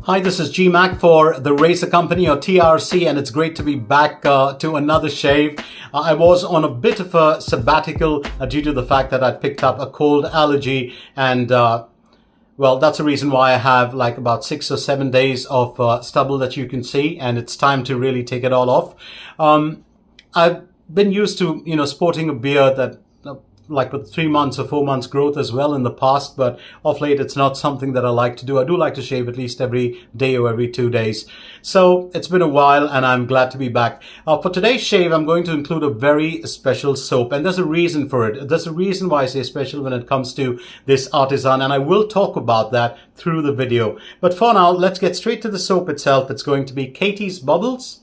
Hi, this is GMAC for the Razor Company or TRC, and it's great to be back to another shave. I was on a bit of a sabbatical due to the fact that I'd picked up a cold allergy, and well, that's the reason why I have like about 6 or 7 days of stubble that you can see, and it's time to really take it all off. I've been used to, sporting a beard that like with 3 months or 4 months growth as well in the past, but of late it's not something that I like to do. I do like to shave at least every day or every 2 days. So it's been a while and I'm glad to be back. For today's shave, I'm going to include a very special soap, and there's a reason for it. There's a reason why I say special when it comes to this artisan, and I will talk about that through the video. But for now, let's get straight to the soap itself. It's going to be Catie's Bubbles.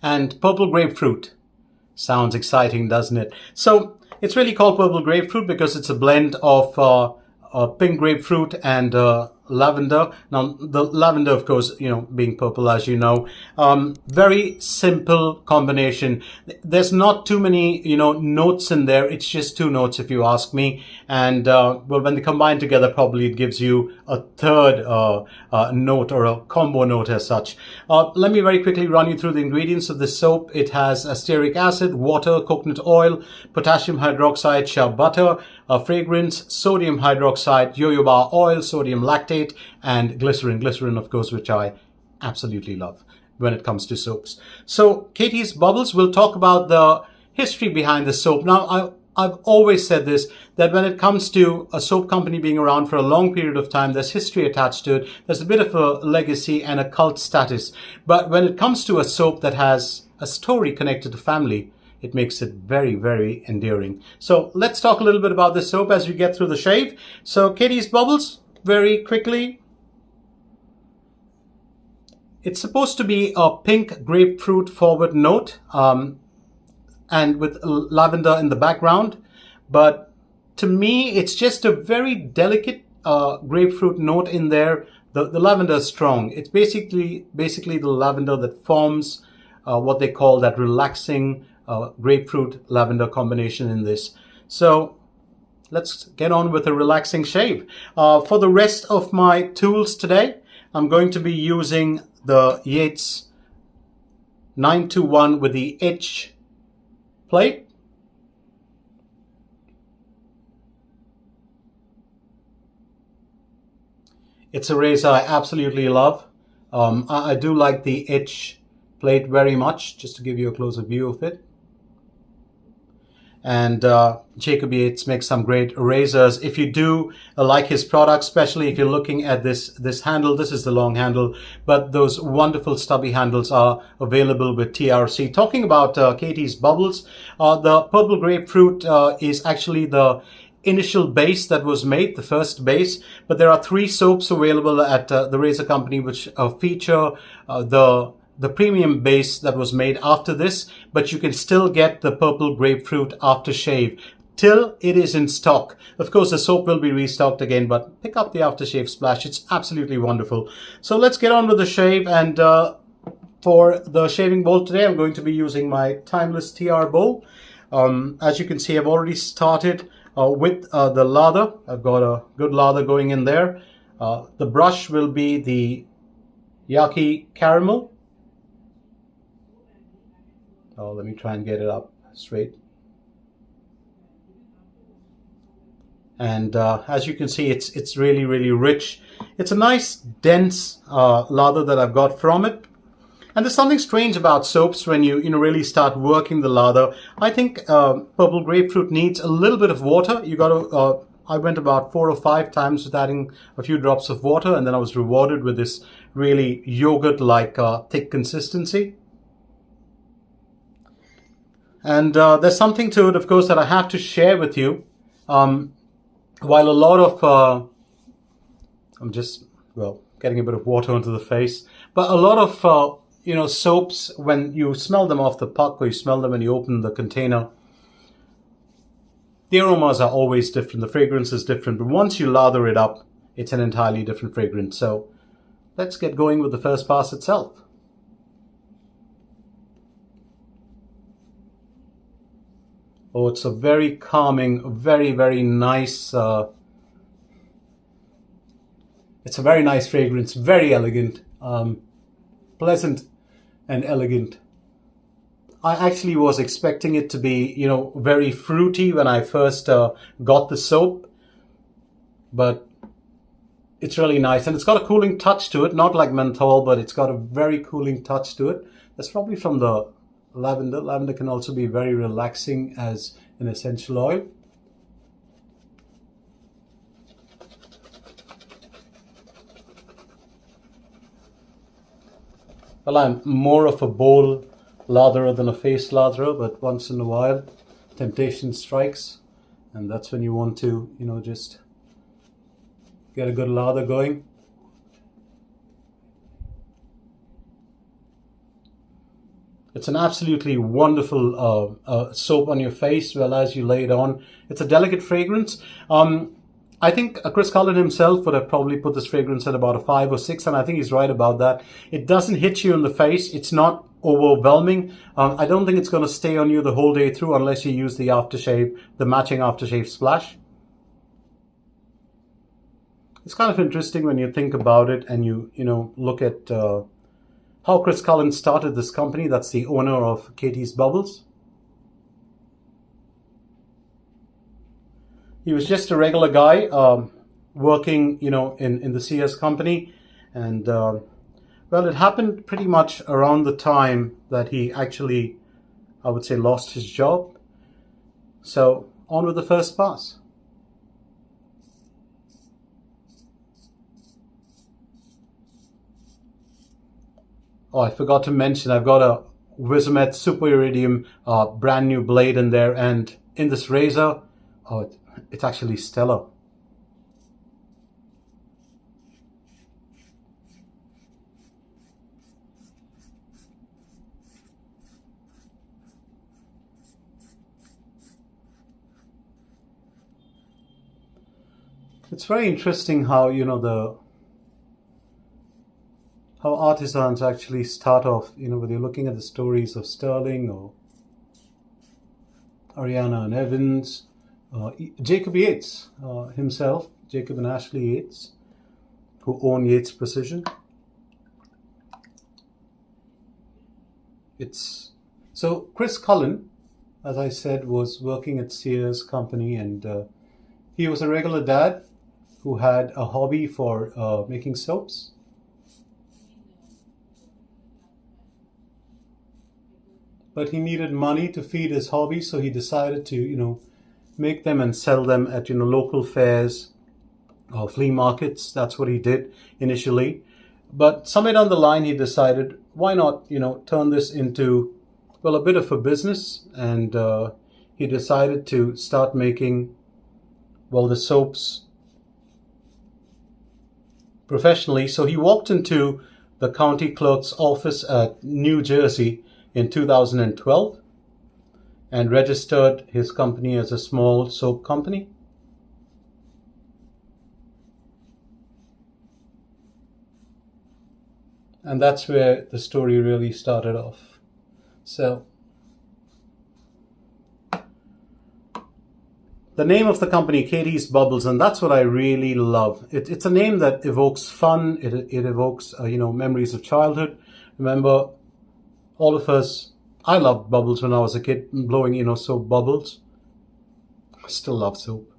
And Purple Grapefruit. Sounds exciting, doesn't it? So it's really called Purple Grapefruit because it's a blend of pink grapefruit and lavender. Now, the lavender, of course, being purple, as you know. Very simple combination. There's not too many, notes in there. It's just 2 notes, if you ask me. And, well, when they combine together, probably it gives you a third note or a combo note as such. Let me very quickly run you through the ingredients of this soap. It has stearic acid, water, coconut oil, potassium hydroxide, shea butter, fragrance, sodium hydroxide, jojoba oil, sodium lactate, and glycerin. Glycerin, of course, which I absolutely love when it comes to soaps. So Catie's Bubbles, we'll talk about the history behind the soap. Now, I've always said this, that when it comes to a soap company being around for a long period of time, there's history attached to it. There's a bit of a legacy and a cult status. But when it comes to a soap that has a story connected to family, it makes it very, very endearing. So let's talk a little bit about this soap as we get through the shave. So Catie's Bubbles, very quickly. It's supposed to be a pink grapefruit forward note and with lavender in the background. But to me, it's just a very delicate grapefruit note in there. The lavender is strong. It's basically the lavender that forms what they call that relaxing grapefruit lavender combination in this. So let's get on with a relaxing shave. For the rest of my tools today, I'm going to be using the Yates 921 with the edge plate. It's a razor I absolutely love. I do like the edge plate very much, just to give you a closer view of it. And Jacob Yates makes some great razors. If you do like his product, especially if you're looking at this handle, this is the long handle, but those wonderful stubby handles are available with TRC. Talking about Catie's Bubbles, the Purple Grapefruit is actually the initial base that was made, the first base, but there are 3 soaps available at the Razor Company which feature the premium base that was made after this, but you can still get the Purple Grapefruit aftershave till it is in stock. Of course, the soap will be restocked again, but pick up the aftershave splash. It's absolutely wonderful. So let's get on with the shave, and for the shaving bowl today, I'm going to be using my Timeless TR bowl. As you can see, I've already started with the lather. I've got a good lather going in there. The brush will be the Yaki Caramel. Oh, let me try and get it up straight. And as you can see, it's really, really rich. It's a nice, dense lather that I've got from it. And there's something strange about soaps when you really start working the lather. I think Purple Grapefruit needs a little bit of water. You got to. I went about 4 or 5 times with adding a few drops of water, and then I was rewarded with this really yogurt-like thick consistency. And there's something to it, of course, that I have to share with you. While a lot of, I'm just, well, getting a bit of water onto the face, but a lot of, soaps, when you smell them off the puck or you smell them when you open the container, the aromas are always different. The fragrance is different. But once you lather it up, it's an entirely different fragrance. So let's get going with the first pass itself. Oh, it's a very calming, very, very nice, it's a very nice fragrance, very elegant, pleasant and elegant. I actually was expecting it to be, very fruity when I first got the soap, but it's really nice. And it's got a cooling touch to it, not like menthol, but it's got a very cooling touch to it. That's probably from the lavender. Lavender can also be very relaxing as an essential oil. Well, I'm more of a bowl latherer than a face latherer, but once in a while, temptation strikes, and that's when you want to, just get a good lather going. It's an absolutely wonderful soap on your face, well, as you lay it on. It's a delicate fragrance. I think Chris Cullen himself would have probably put this fragrance at about a 5 or 6, and I think he's right about that. It doesn't hit you in the face. It's not overwhelming. I don't think it's going to stay on you the whole day through unless you use the aftershave, the matching aftershave splash. It's kind of interesting when you think about it and you look at how Chris Cullen started this company. That's the owner of Catie's Bubbles. He was just a regular guy working, in the Sears company. And, well, it happened pretty much around the time that he actually, I would say, lost his job. So on with the first pass. Oh, I forgot to mention, I've got a Wizomet Super Iridium brand new blade in there. And in this razor, oh, it's actually stellar. It's very interesting how, how artisans actually start off, whether you're looking at the stories of Sterling or Ariana and Evans, Jacob Yates himself, Jacob and Ashley Yates, who own Yates Precision. So Chris Cullen, as I said, was working at Sears company, and he was a regular dad who had a hobby for making soaps. But he needed money to feed his hobby, so he decided to, make them and sell them at, local fairs or flea markets. That's what he did initially. But somewhere down the line, he decided, why not, turn this into, well, a bit of a business. And he decided to start making, well, the soaps professionally. So he walked into the county clerk's office at New Jersey in 2012 and registered his company as a small soap company. And that's where the story really started off. So the name of the company, Catie's Bubbles, and that's what I really love. It's a name that evokes fun. It evokes, memories of childhood. Remember, all of us, I loved bubbles when I was a kid, blowing, soap bubbles. I still love soap.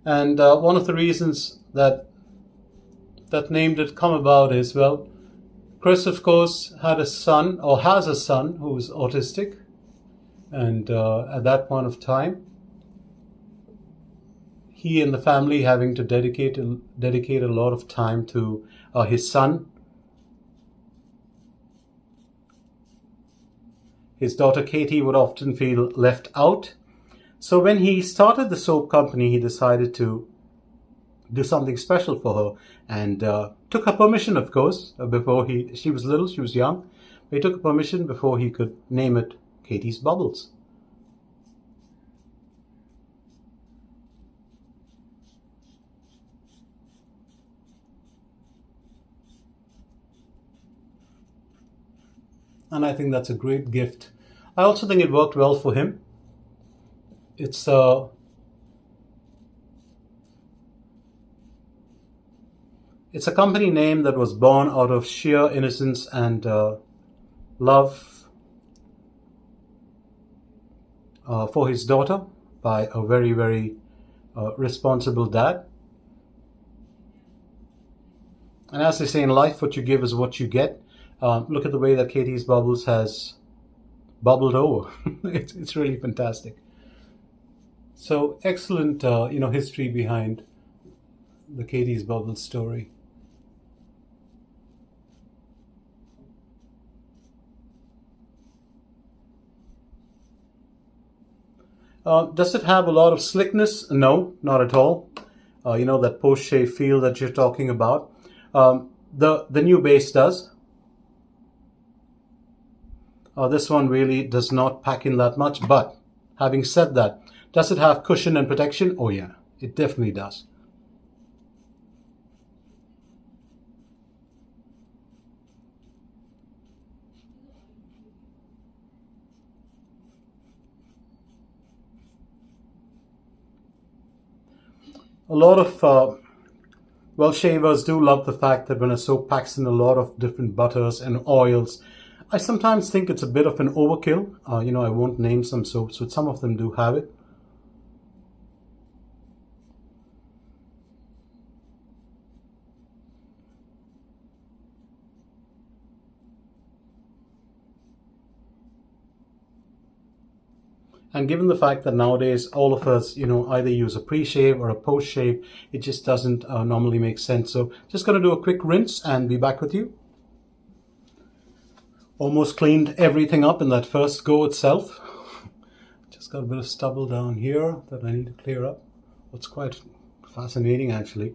And one of the reasons that name did come about is, well, Chris, of course, had a son, or has a son, who's autistic. And at that point of time, he and the family having to dedicate a lot of time to his son. His daughter Catie would often feel left out. So when he started the soap company, he decided to do something special for her, and took her permission, of course, before she was little, she was young. But he took her permission before he could name it Catie's Bubbles. And I think that's a great gift. I also think it worked well for him. It's a it's a company name that was born out of sheer innocence and love for his daughter by a very, very responsible dad. And as they say in life, what you give is what you get. Look at the way that Catie's Bubbles has bubbled over. It's really fantastic. So excellent, history behind the Catie's Bubbles story. Does it have a lot of slickness? No, not at all. That post-shave feel that you're talking about. The new base does. This one really does not pack in that much, but having said that, does it have cushion and protection? Oh yeah, it definitely does. A lot of shavers do love the fact that when a soap packs in a lot of different butters and oils, I sometimes think it's a bit of an overkill. I won't name some soaps, but some of them do have it. And given the fact that nowadays all of us, either use a pre-shave or a post-shave, it just doesn't normally make sense. So just going to do a quick rinse and be back with you. Almost cleaned everything up in that first go itself. Just got a bit of stubble down here that I need to clear up. What's quite fascinating actually.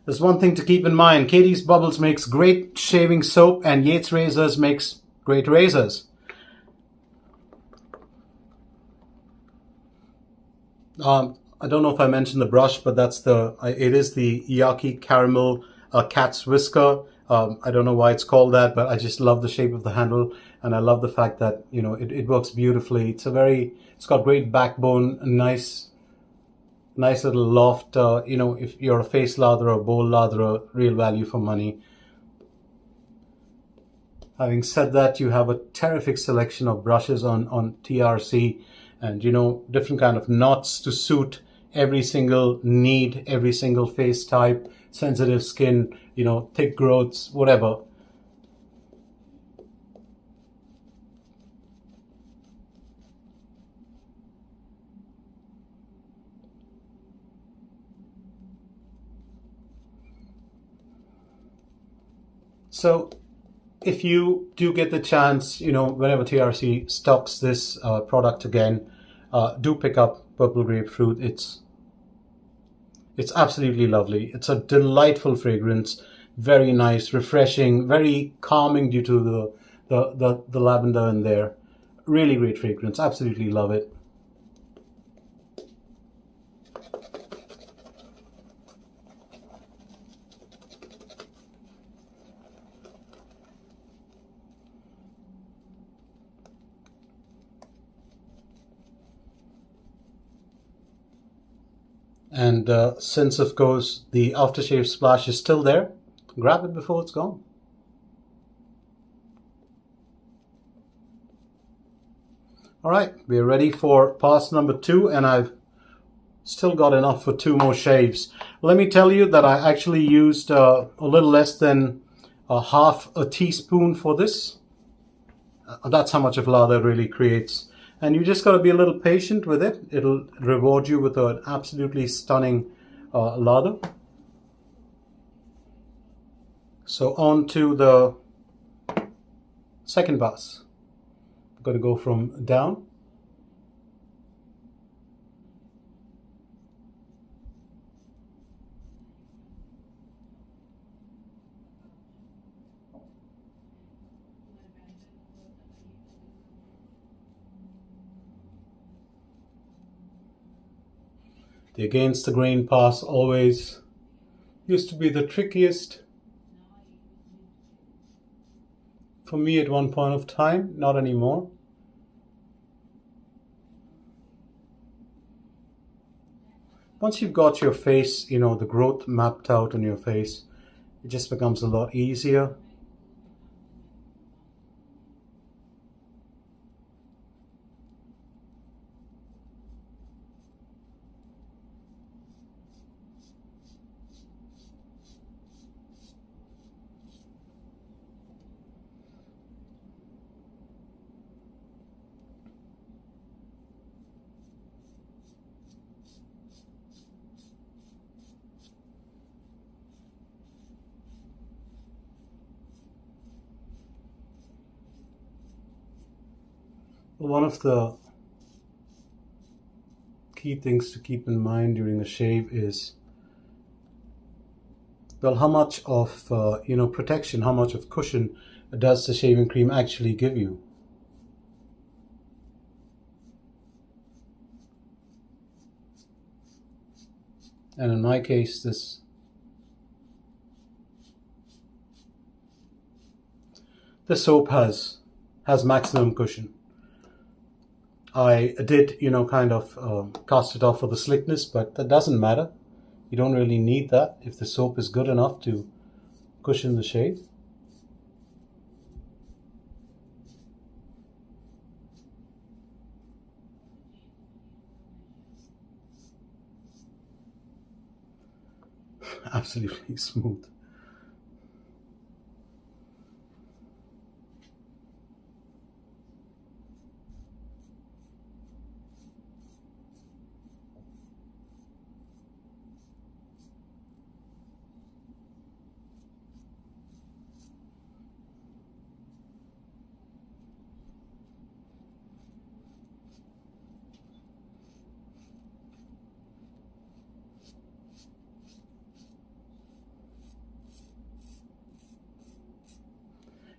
There's one thing to keep in mind. Catie's Bubbles makes great shaving soap and Yates Razors makes great razors. I don't know if I mentioned the brush, but it is the Yaki Caramel Cat's Whisker. I don't know why it's called that, but I just love the shape of the handle, and I love the fact that it works beautifully. It's got great backbone, a nice little loft. If you're a face latherer, bowl latherer, real value for money. Having said that, you have a terrific selection of brushes on TRC, and different kind of knots to suit every single need, every single face type, sensitive skin, thick growths, whatever. So if you do get the chance, whenever TRC stocks this product again, do pick up Purple Grapefruit. It's absolutely lovely. It's a delightful fragrance, very nice, refreshing, very calming due to the lavender in there. Really great fragrance. Absolutely love it. And since, of course, the aftershave splash is still there, grab it before it's gone. All right, we're ready for pass number 2, and I've still got enough for 2 more shaves. Let me tell you that I actually used a little less than half a teaspoon for this. That's how much of lather it really creates. And you just got to be a little patient with it. It'll reward you with an absolutely stunning lather. So on to the second pass. I'm going to go from down. The against the grain pass always used to be the trickiest. for me at one point of time, not anymore. Once you've got your face, you know, the growth mapped out on your face, it just becomes a lot easier. One of the key things to keep in mind during a shave is, well, how much of protection, how much of cushion does the shaving cream actually give you? And in my case, this soap has maximum cushion. I did, kind of cast it off for the slickness, but that doesn't matter. You don't really need that if the soap is good enough to cushion the shave. Absolutely smooth.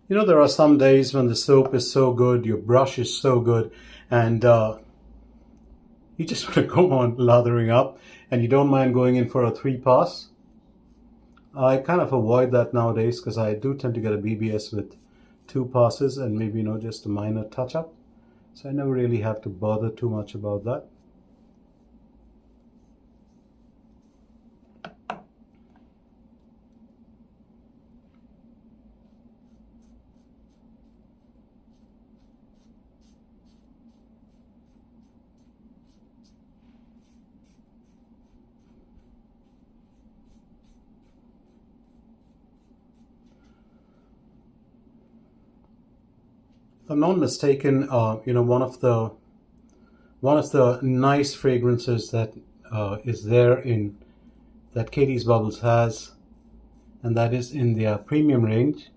There are some days when the soap is so good, your brush is so good, and you just want to go on lathering up, and you don't mind going in for a 3-pass. I kind of avoid that nowadays because I do tend to get a BBS with 2 passes and maybe, just a minor touch-up. So I never really have to bother too much about that. If I'm not mistaken, one of the nice fragrances that is there in that Catie's Bubbles has, and that is in their premium range.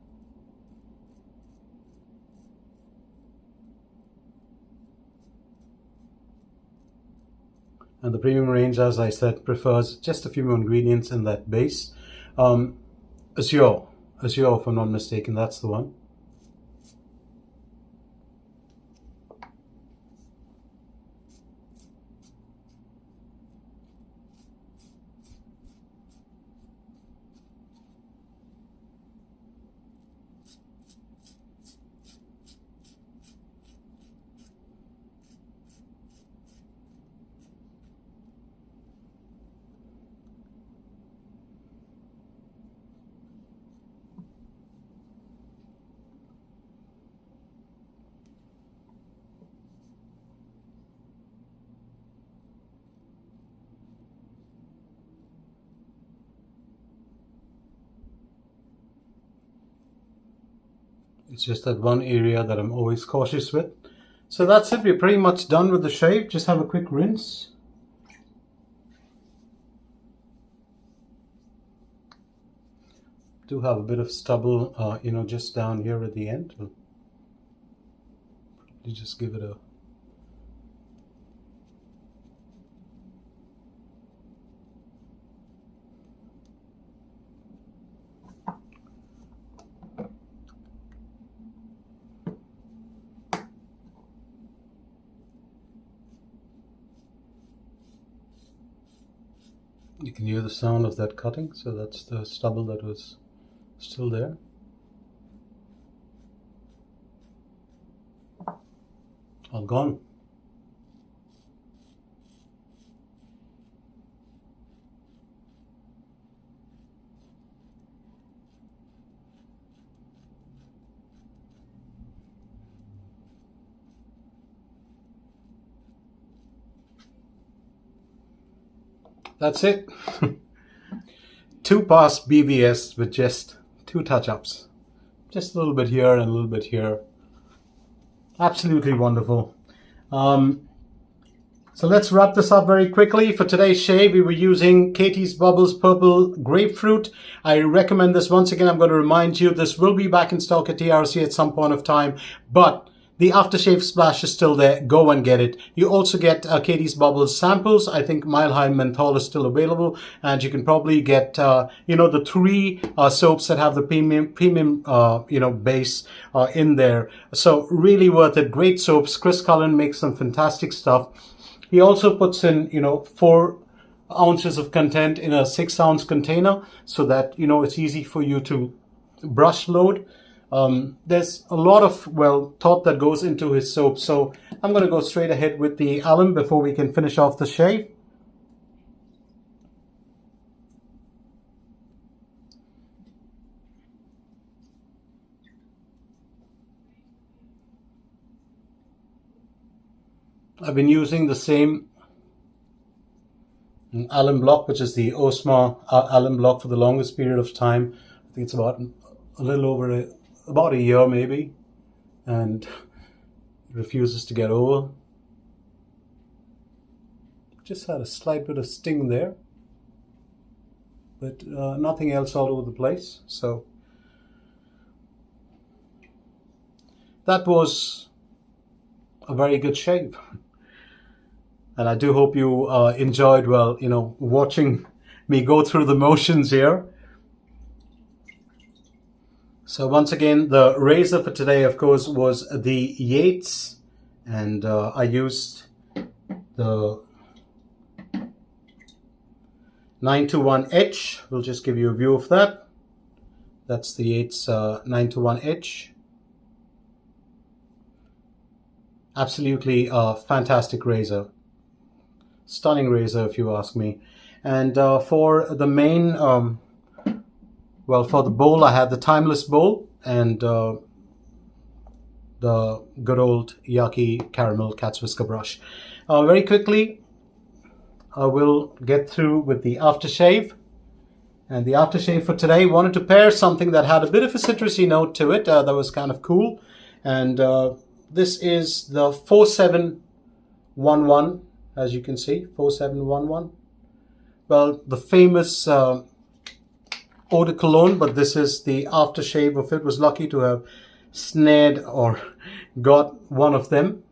And the premium range, as I said, prefers just a few more ingredients in that base. Azure, if I'm not mistaken, that's the one. It's just that one area that I'm always cautious with. So that's it. We're pretty much done with the shave. Just have a quick rinse. Do have a bit of stubble, just down here at the end. You just give it a You can hear the sound of that cutting, so that's the stubble that was still there. All gone. That's it. 2 pass BBS with just 2 touch-ups. Just a little bit here and a little bit here. Absolutely wonderful. So let's wrap this up very quickly. For today's shave, we were using Catie's Bubbles Purple Grapefruit. I recommend this. Once again, I'm going to remind you, this will be back in stock at TRC at some point of time, but the aftershave splash is still there. Go and get it. You also get Catie's Bubbles samples. I think Mile High Menthol is still available, and you can probably get, the 3 soaps that have the premium, base in there. So really worth it. Great soaps. Chris Cullen makes some fantastic stuff. He also puts in, 4 ounces of content in a 6-ounce container so that, it's easy for you to brush load. There's a lot of, thought that goes into his soap. So I'm going to go straight ahead with the alum before we can finish off the shave. I've been using the same alum block, which is the Osma alum block, for the longest period of time. I think it's about a little over about a year maybe, and it refuses to get over. Just had a slight bit of sting there, but nothing else all over the place. So that was a very good shave, and I do hope you enjoyed, watching me go through the motions here. So once again, the razor for today, of course, was the Yates, and I used the 921 Edge. We'll just give you a view of that. That's the Yates 921 Edge. Absolutely fantastic razor. Stunning razor, if you ask me. And for the main... for the bowl, I had the Timeless bowl and the good old Yucky Caramel Cat's Whisker brush. Very quickly, I will get through with the aftershave. And the aftershave for today, wanted to pair something that had a bit of a citrusy note to it. That was kind of cool. And this is the 4711, as you can see, 4711. Well, the famous... eau de cologne, but this is the aftershave of it. Was lucky to have snared or got one of them.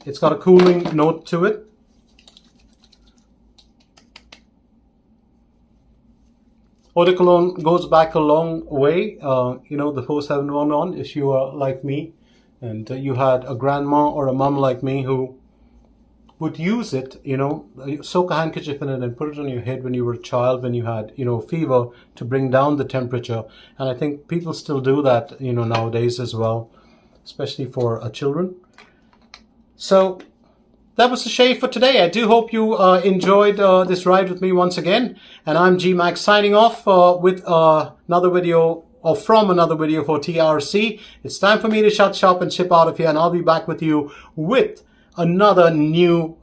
It's got a cooling note to it. Eau de cologne goes back a long way. The 4711, if you are like me and you had a grandma or a mum like me who would use it, soak a handkerchief in it and put it on your head when you were a child, when you had, fever, to bring down the temperature. And I think people still do that, nowadays as well, especially for children. So that was the shave for today. I do hope you enjoyed this ride with me once again. And I'm G-Max signing off with another video, or from another video for TRC. It's time for me to shut shop and ship out of here, and I'll be back with you with another new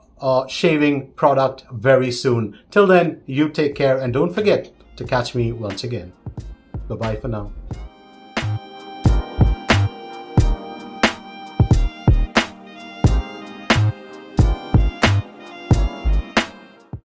shaving product very soon. Till then, you take care, and don't forget to catch me once again. Bye-bye for now.